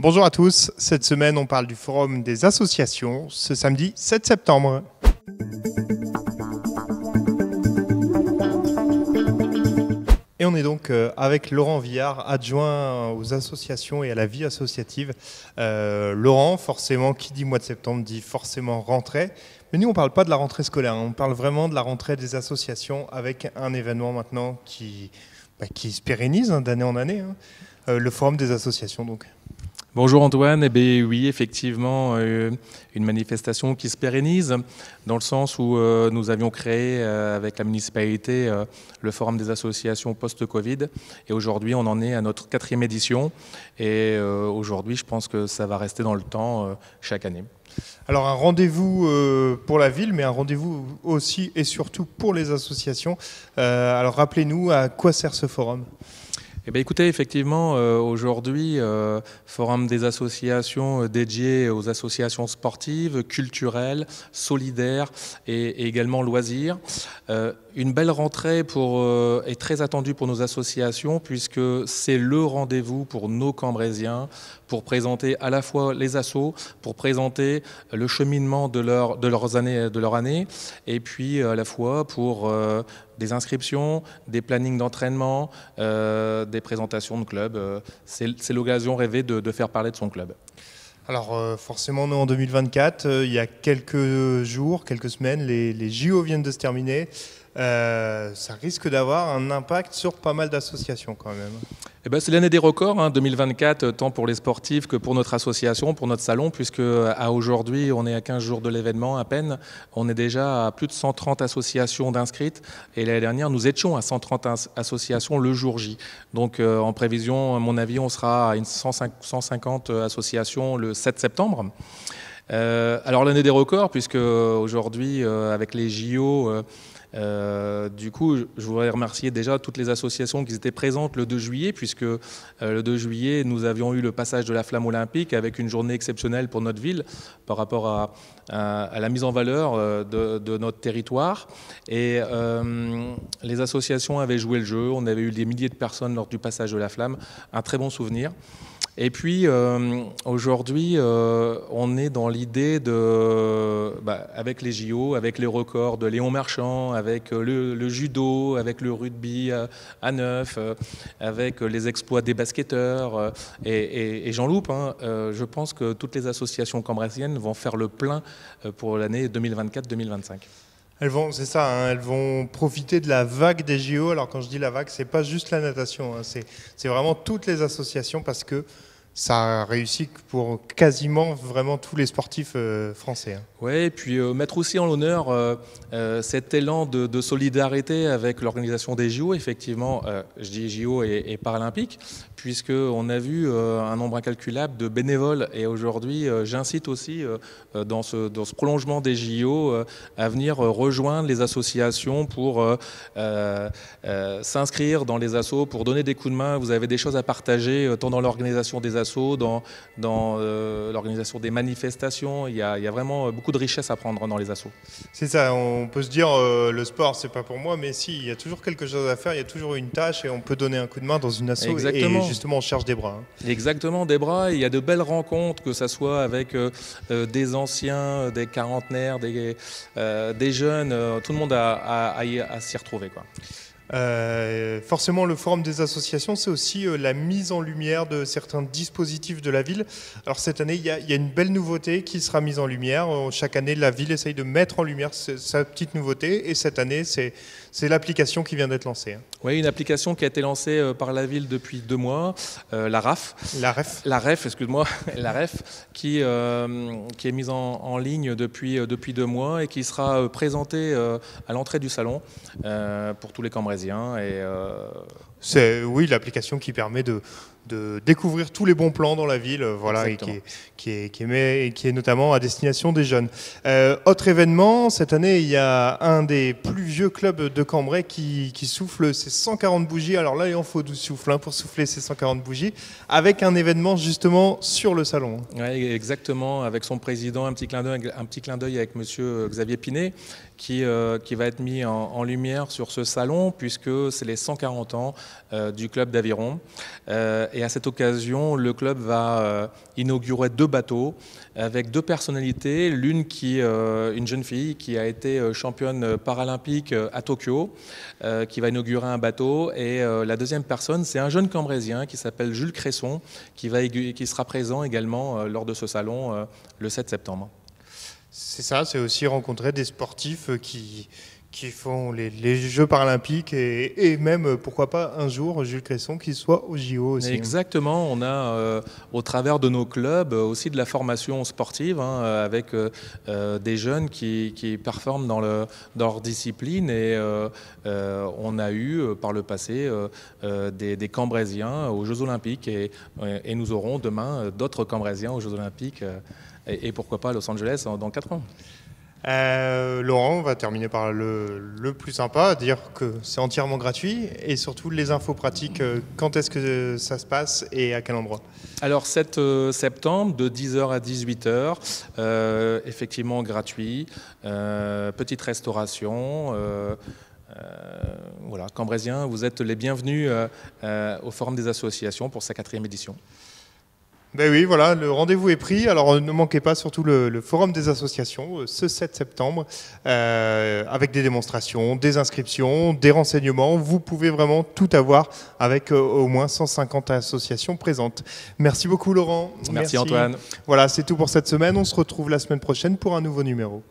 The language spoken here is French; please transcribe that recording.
Bonjour à tous, cette semaine on parle du Forum des associations, ce samedi 7 septembre. Et on est donc avec Laurent Villard, adjoint aux associations et à la vie associative. Laurent, forcément, qui dit mois de septembre dit forcément rentrée. Mais nous, on ne parle pas de la rentrée scolaire, on parle vraiment de la rentrée des associations avec un événement maintenant qui se pérennise d'année en année, le Forum des associations donc. Bonjour Antoine, oui, effectivement, une manifestation qui se pérennise dans le sens où nous avions créé avec la municipalité le Forum des associations post-Covid et aujourd'hui on en est à notre 4e édition et aujourd'hui je pense que ça va rester dans le temps chaque année. Alors un rendez-vous pour la ville, mais un rendez-vous aussi et surtout pour les associations. Alors rappelez-nous à quoi sert ce forum ? Écoutez, effectivement, aujourd'hui, Forum des associations dédié aux associations sportives, culturelles, solidaires et également loisirs. Une belle rentrée est très attendue pour nos associations puisque c'est le rendez-vous pour nos Cambrésiens pour présenter à la fois les assos, pour présenter le cheminement de leur année et puis à la fois pour des inscriptions, des plannings d'entraînement, des présentations de clubs. C'est l'occasion rêvée de faire parler de son club. Alors forcément, nous en 2024, il y a quelques jours, quelques semaines, les JO viennent de se terminer. Ça risque d'avoir un impact sur pas mal d'associations quand même. C'est l'année des records, 2024, tant pour les sportifs que pour notre association, pour notre salon, puisque à aujourd'hui, on est à 15 jours de l'événement à peine. On est déjà à plus de 130 associations d'inscrites et l'année dernière, nous étions à 130 associations le jour J. Donc en prévision, à mon avis, on sera à 150 associations le 7 septembre. Alors l'année des records, puisque aujourd'hui, avec les JO, du coup, je voudrais remercier déjà toutes les associations qui étaient présentes le 2 juillet, puisque le 2 juillet, nous avions eu le passage de la flamme olympique avec une journée exceptionnelle pour notre ville par rapport à la mise en valeur de notre territoire. Et les associations avaient joué le jeu, on avait eu des milliers de personnes lors du passage de la flamme, un très bon souvenir. Et puis aujourd'hui, on est dans l'idée avec les JO, avec les records de Léon Marchand, avec le judo, avec le rugby à 9, avec les exploits des basketteurs, et j'en loupe. Je pense que toutes les associations cambrésiennes vont faire le plein pour l'année 2024-2025. Elles vont profiter de la vague des JO. Alors quand je dis la vague, c'est pas juste la natation, c'est vraiment toutes les associations parce que ça a réussi pour quasiment vraiment tous les sportifs français. Oui, et puis mettre aussi en l'honneur cet élan de solidarité avec l'organisation des JO, effectivement, je dis JO et Paralympiques, puisqu'on a vu un nombre incalculable de bénévoles. Et aujourd'hui, j'incite aussi, dans ce prolongement des JO, à venir rejoindre les associations pour s'inscrire dans les assos, pour donner des coups de main. Vous avez des choses à partager, tant dans l'organisation des assos, dans l'organisation des manifestations. Il y a vraiment beaucoup de richesse à prendre dans les assos. C'est ça, on peut se dire le sport c'est pas pour moi, mais si, il y a toujours quelque chose à faire, il y a toujours une tâche et on peut donner un coup de main dans une asso. Exactement. Et justement on cherche des bras. Exactement, des bras. Il y a de belles rencontres, que ce soit avec des anciens, des quarantenaires, des jeunes, tout le monde a à s'y retrouver, quoi. Forcément, le Forum des associations, c'est aussi la mise en lumière de certains dispositifs de la ville. Alors cette année, il y a une belle nouveauté qui sera mise en lumière. Chaque année, la ville essaye de mettre en lumière sa petite nouveauté. Et cette année, c'est l'application qui vient d'être lancée. Oui, une application qui a été lancée par la ville depuis 2 mois, la RAF. La REF. La REF, excuse-moi, la REF, qui est mise en ligne depuis 2 mois et qui sera présentée à l'entrée du salon pour tous les Cambrésiens. C'est l'application qui permet de découvrir tous les bons plans dans la ville, voilà, et qui est notamment à destination des jeunes. Autre événement, cette année, il y a un des plus vieux clubs de Cambrai qui souffle ses 140 bougies. Alors là, il en faut 12 souffles pour souffler ces 140 bougies, avec un événement justement sur le salon. Oui, exactement, avec son président, un petit clin d'œil avec monsieur Xavier Pinet, qui va être mis en lumière sur ce salon, puisque c'est les 140 ans du club d'aviron. Et à cette occasion, le club va inaugurer 2 bateaux avec 2 personnalités. L'une qui une jeune fille qui a été championne paralympique à Tokyo, qui va inaugurer un bateau. Et la deuxième personne, c'est un jeune Cambrésien qui s'appelle Jules Cresson, qui sera présent également lors de ce salon le 7 septembre. C'est ça, c'est aussi rencontrer des sportifs qui font les Jeux paralympiques et même, pourquoi pas, un jour, Jules Cresson, qui soit au JO aussi. Exactement, on a au travers de nos clubs aussi de la formation sportive avec des jeunes qui performent dans leur discipline et on a eu par le passé des Cambrésiens aux Jeux Olympiques et nous aurons demain d'autres Cambrésiens aux Jeux Olympiques et pourquoi pas à Los Angeles dans 4 ans. Laurent, on va terminer par le plus sympa, dire que c'est entièrement gratuit et surtout les infos pratiques, quand est-ce que ça se passe et à quel endroit? Alors 7 septembre de 10h à 18h, effectivement gratuit, petite restauration. Voilà, Cambrésiens, vous êtes les bienvenus au Forum des associations pour sa 4e édition. Ben oui, voilà, le rendez-vous est pris. Alors ne manquez pas surtout le Forum des associations ce 7 septembre avec des démonstrations, des inscriptions, des renseignements. Vous pouvez vraiment tout avoir avec au moins 150 associations présentes. Merci beaucoup Laurent. Merci Antoine. Voilà, c'est tout pour cette semaine. On se retrouve la semaine prochaine pour un nouveau numéro.